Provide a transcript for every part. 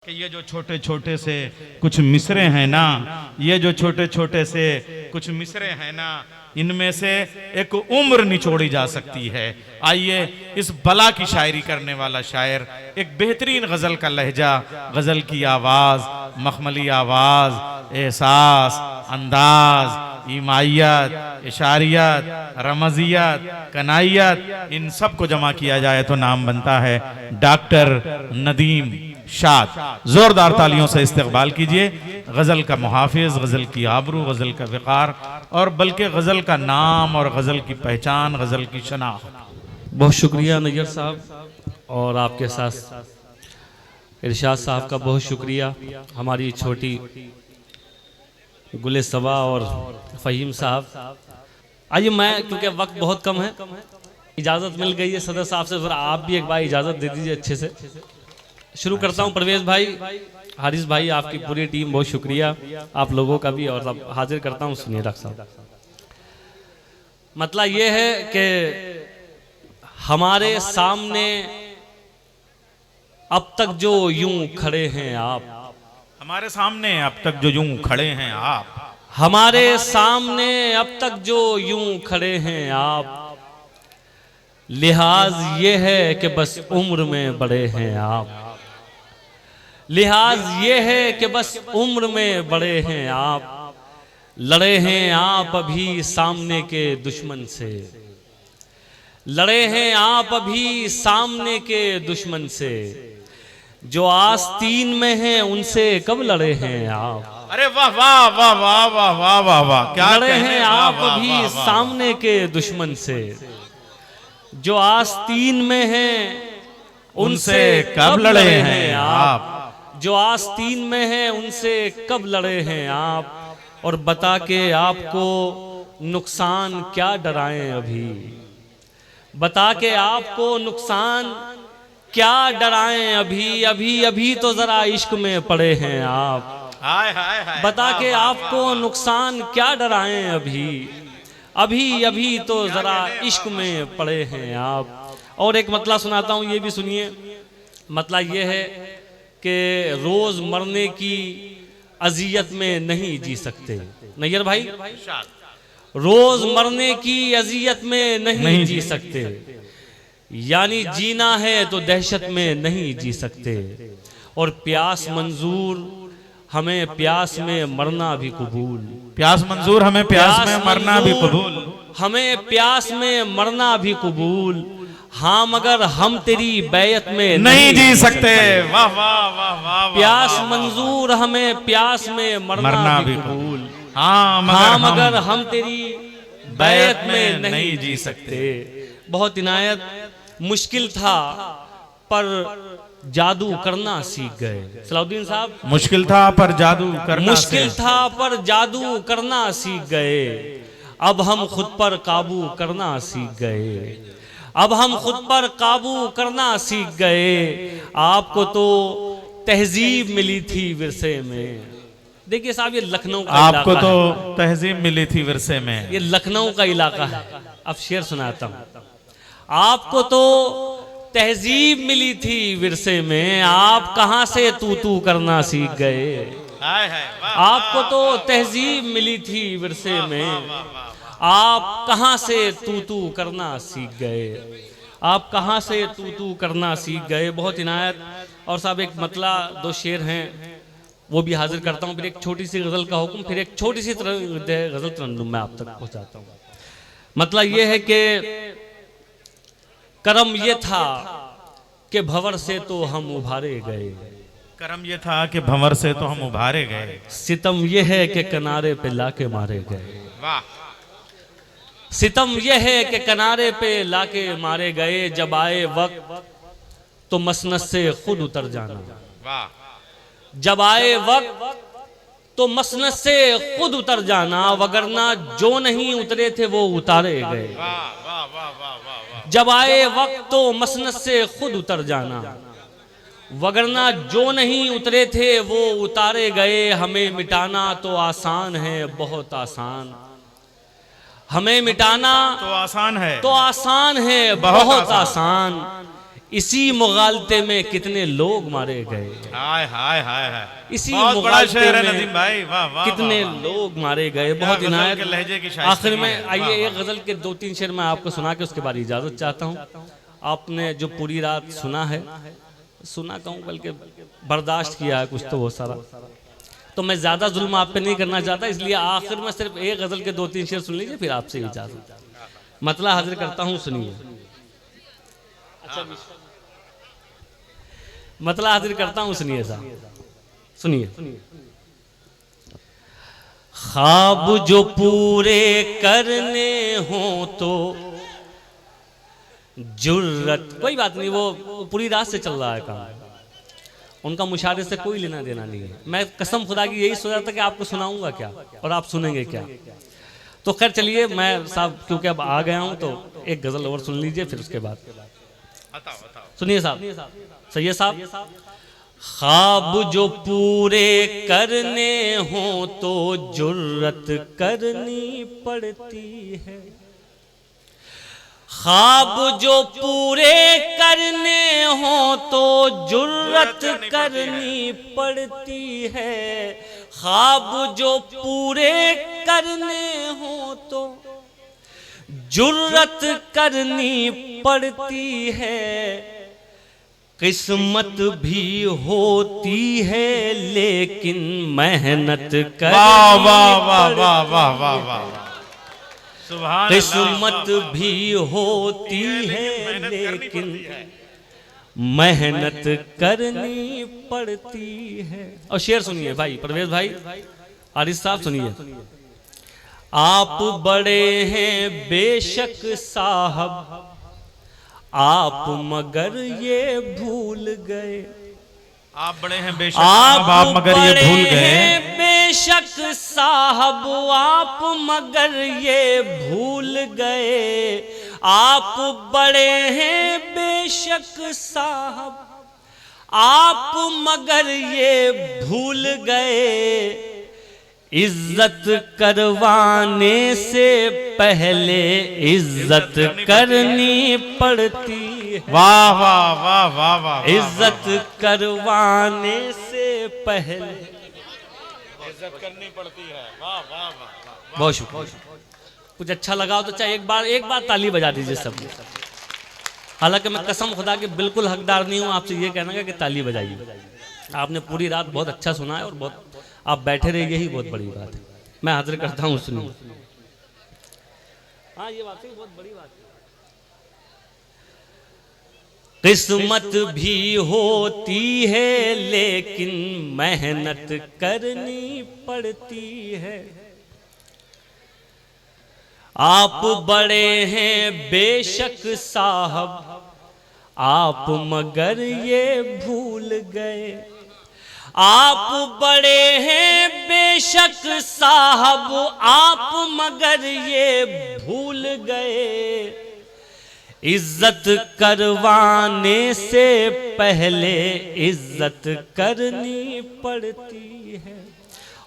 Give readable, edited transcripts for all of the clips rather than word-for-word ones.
कि ये जो छोटे छोटे से कुछ मिसरे हैं ना, ये जो छोटे छोटे से कुछ मिसरे हैं ना, इनमें से एक उम्र निचोड़ी जा सकती है। आइए इस बला की शायरी करने वाला शायर, एक बेहतरीन गजल का लहजा, गजल की आवाज, मखमली आवाज, एहसास, अंदाज, ईमाइयत, इशारियत, रमजियत, कनाइयत, इन सब को जमा किया जाए तो नाम बनता है डॉक्टर नदीम शाद। जोरदार तालियों से इस्तकबाल कीजिए गजल का मुहाफिज, गजल की आबरू, गजल का विकार और बल्कि गजल का नाम और गजल की पहचान, गजल की शनाख्त। बहुत शुक्रिया नैयर साहब और आपके साथ इरशाद साहब का बहुत शुक्रिया। हमारी छोटी गुले सबा और फ़हीम साहब। आइए मैं, क्योंकि वक्त बहुत कम है, इजाज़त मिल गई है सदर साहब से, ज़रा आप भी एक बार इजाज़त दे दीजिए अच्छे से। शुरू करता हूं। परवेज भाई, हारिस भाई, आपकी पूरी टीम, बहुत शुक्रिया आप लोगों का भी। और अब हाजिर करता हूं, सुनिए डॉक्टर साहब। मतलब ये है कि हमारे सामने अब तक जो यूं खड़े हैं आप, हमारे सामने अब तक जो यूं खड़े हैं आप, हमारे सामने अब तक जो यूं खड़े हैं आप, लिहाज ये है कि बस उम्र में बड़े हैं आप, लिहाज ये है कि बस उम्र में बड़े हैं आप, लड़े हैं आप अभी सामने के दुश्मन से, लड़े हैं आप अभी सामने के दुश्मन से, जो आस्तीन में हैं उनसे कब लड़े हैं आप। अरे वाह वाह वाह वाह वाह वाह वाह वाह, क्या लड़े हैं आप अभी सामने के दुश्मन से, जो आस्तीन में हैं उनसे कब लड़े हैं आप, जो आस्तीन में हैं उनसे कब लड़े हैं आप, और बता के आपको नुकसान क्या डराएं अभी, बता के आपको नुकसान क्या डराएं अभी, अभी अभी तो जरा इश्क में पड़े हैं आप, हाय हाय हाय, बता के आपको नुकसान क्या डराएं अभी, अभी अभी तो जरा इश्क में पड़े हैं आप। और एक मतला सुनाता हूँ, ये भी सुनिए। मतला ये है कि रोज मरने की अजियत में नहीं जी सकते नैयर भाई, रोज मरने की अजियत में नहीं जी सकते, यानी जीना है तो दहशत में नहीं जी सकते, और प्यास मंजूर हमें प्यास में मरना भी कबूल, प्यास मंजूर हमें प्यास में मरना भी कबूल, हमें प्यास में मरना भी कबूल, हाँ मगर हम तेरी बैयत में नहीं जी सकते। वाह वाह वाह वाह, प्यास मंजूर हमें प्यास में मरना भी कबूल, हाँ मगर हम तेरी बैयत में नहीं जी सकते। बहुत इनायत। मुश्किल था पर जादू करना सीख गए सलाउद्दीन साहब, मुश्किल था पर जादू करना, मुश्किल था पर जादू करना सीख गए, अब हम खुद पर काबू करना सीख गए, अब हम खुद पर काबू करना सीख गए, आपको तो तहजीब मिली थी विरसे में। देखिए साहब, ये लखनऊ का आपको इलाका तो है, तहजीब मिली थी विरसे में, ये लखनऊ का इलाका है। अब शेर सुनाता हूं। आपको तो तहजीब मिली थी विरसे में, आप कहां से तू तू करना सीख गए, आपको तो तहजीब मिली थी विरसे में, आप कहां से तू तू करना सीख गए, आप कहां से तू तू करना सीख गए। बहुत इनायत। और साहब एक मतला, दो शेर हैं, वो भी हाजिर करता हूं, फिर एक छोटी सी गजल का हुक्म, फिर एक छोटी सी गजल तरन्नुम मैं आप तक पहुंचाता हूं। मतलब ये है कि करम ये था कि भंवर से तो हम उभारे गए, करम ये था कि भंवर से तो हम उभारे गए, सितम ये है कि किनारे पे लाके मारे गए, वाह, सितम ये है कि किनारे पे लाके मारे गए, जब आए वक्त तो मसनद से खुद उतर जाना, वाह, जब आए वक्त तो मसनद से खुद उतर जाना, वगरना जो नहीं उतरे थे वो उतारे गए, जब आए वक्त तो मसनद से खुद उतर जाना, वगरना जो नहीं उतरे थे वो उतारे गए, हमें मिटाना तो आसान है बहुत आसान, हमें मिटाना तो आसान है, तो आसान है बहुत आसान, इसी मुगालते में कितने लोग मारे गए। हाय हाय हाय हाय, इसी बहुत बड़ा मुगालते शेर है में नदीम भाई, वाह वाह कितने वाह, वाह। लोग मारे गए। बहुत गजल इनायत। के लहजे की शाइस्ती आखिर में है, आइए वाह, एक गजल के 2-3 शेर मैं आपको सुना के उसके बाद इजाजत चाहता हूँ। आपने जो पूरी रात सुना है, सुना कहूँ बल्कि बर्दाश्त किया है कुछ तो बहुत सारा, तो मैं ज्यादा जुल्म आप पे नहीं करना चाहता, इसलिए आखिर में सिर्फ एक गजल के 2-3 शेर सुन लीजिए, फिर आपसे इजाजत। मतला हाजिर करता हूँ, सुनिए। मतला हाजिर करता हूँ, सुनिए साहब, सुनिए। ख्वाब जो पूरे करने हो तो जुर्रत, कोई बात नहीं, वो पूरी रात से चल रहा है काम, उनका मुशारे से कोई लेना देना नहीं है। मैं कसम खुदा की यही सोचा था कि आपको सुनाऊंगा क्या और आप सुनेंगे क्या। तो खैर चलिए, मैं साहब क्योंकि अब आ गया हूं तो एक गजल और सुन लीजिए, फिर उसके बाद सुनिए साहब, सही साहब। ख्वाब जो पूरे करने हो तो जुर्रत करनी पड़ती है। ख्वाब जो पूरे करने हो तो जुर्रत करनी पड़ती है। ख्वाब जो पूरे करने हो तो जुर्रत करनी पड़ती है। किस्मत भी होती है लेकिन मेहनत करनी पड़ती है। किस्मत भी होती है लेकिन मेहनत करनी पड़ती है। और शेर सुनिए भाई, परवेज भाई, आरिफ साहब सुनिए। आप बड़े हैं बेशक साहब, आप मगर ये भूल गए। आप बड़े हैं बेशक आप मगर ये भूल गए। बेशक साहब आप मगर ये भूल गए। आप बड़े हैं बेशक साहब आप मगर ये भूल गए। इज्जत करवाने से पहले इज्जत करनी पड़ती है। वाह वाह वाह वाह वाह। इज्जत करवाने से पहले इज्जत करनी पड़ती है। वाह वाह वाह। बहुत शुक्रिया। कुछ अच्छा लगा हो तो चाहे एक बार ताली बजा दीजिए सब। हालांकि मैं कसम खुदा के बिल्कुल हकदार नहीं हूँ आपसे ये कहना कि ताली बजाइए। आपने पूरी रात बहुत अच्छा सुना है और बहुत आप बैठे रहिए, यही बहुत बड़ी बात है। मैं हाजिर करता हूँ, सुनिए। हाँ, ये बात बहुत बड़ी बात है। किस्मत भी होती है लेकिन मेहनत करनी पड़ती है। आप बड़े हैं बेशक साहब आप मगर ये भूल गए। आप बड़े हैं बेशक साहब आप मगर ये भूल गए। इज्जत करवाने से पहले इज्जत करनी पड़ती है।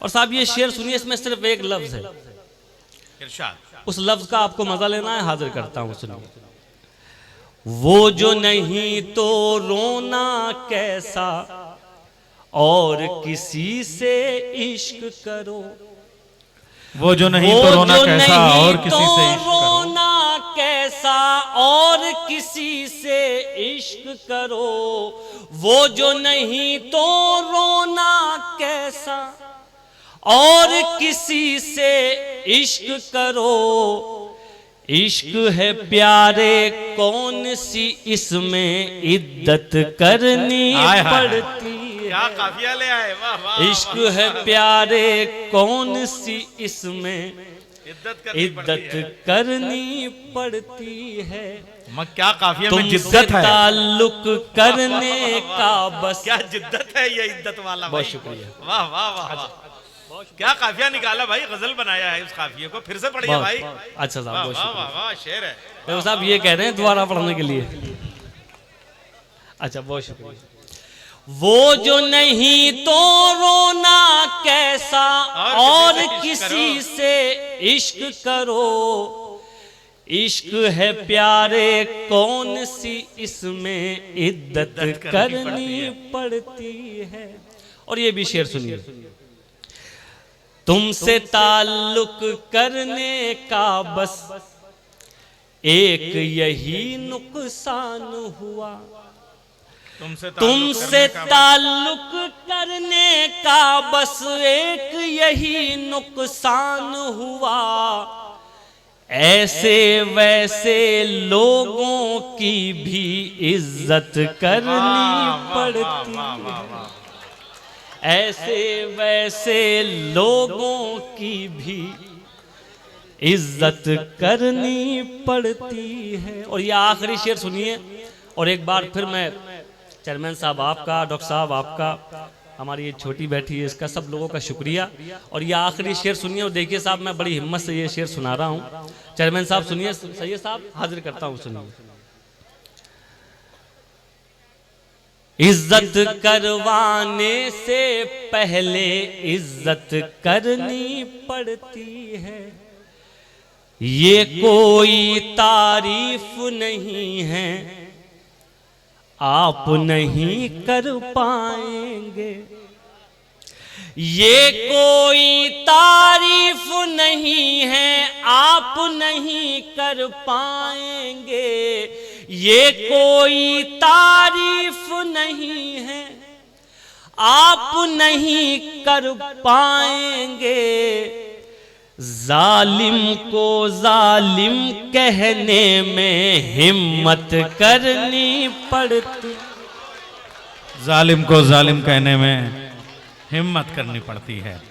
और साहब ये शेर सुनिए, इसमें सिर्फ एक लफ्ज है, उस लफ्ज का आपको मजा लेना है। हाजिर करता हूं, सुनिए। वो जो नहीं तो रोना कैसा और किसी से इश्क करो। वो जो नहीं तो रोना कैसा और किसी से इश्क करो। रोना कैसा और किसी से इश्क करो। वो जो नहीं तो रोना कैसा और किसी से इश्क करो। इश्क है प्यारे कौन सी इसमें इद्दत करनी पड़ती है। क्या काफिया ले आए, वाह वाह। इश्क है प्यारे कौन सी इसमें इद्दत करनी पड़ती है। क्या काफिया में जिद्दत है, ताल्लुक करने का बस। क्या जिद्दत है ये इद्दत वाला। बहुत शुक्रिया, वाह वाह वाह। क्या काफिया निकाला भाई, गजल बनाया है उस काफिये को। फिर से पढ़िए भाई। अच्छा साहब, बहुत शुक्रिया। वाह, शेर है। तो साहब ये कह रहे हैं दोबारा पढ़ने के लिए। अच्छा, बहुत शुक्रिया। वो जो नहीं तो रोना कैसा और किसी से इश्क करो। इश्क है प्यारे कौन सी इसमें इद्दत करनी पड़ती है। और ये भी शेर सुनिए। तुमसे ताल्लुक करने का बस एक यही नुकसान हुआ, तुमसे ताल्लुक करने का बस एक यही नुकसान हुआ, ऐसे वैसे लोगों की भी इज्जत करनी पड़ती है, ऐसे वैसे लोगों की भी इज्जत करनी पड़ती है। और ये आखिरी शेर सुनिए। और एक बार फिर मैं चेयरमैन साहब आपका, डॉक्टर साहब आपका, हमारी ये छोटी बैठी है, इसका सब लोगों का शुक्रिया। और ये आखिरी शेर सुनिए। और देखिए साहब, मैं बड़ी हिम्मत से ये शेर सुना रहा हूँ। चेयरमैन साहब सुनिए, सैयद साहब हाजिर करता हूँ, सुनिए। इज्जत करवाने से पहले इज्जत करनी पड़ती है, ये कोई तारीफ नहीं है, आप नहीं कर पाएंगे, ये कोई तारीफ नहीं है, आप नहीं कर पाएंगे, ये कोई तारीफ नहीं है, आप नहीं कर पाएंगे। जालिम को जालिम कहने में हिम्मत करनी पड़ती, जालिम को जालिम कहने में हिम्मत करनी पड़ती है।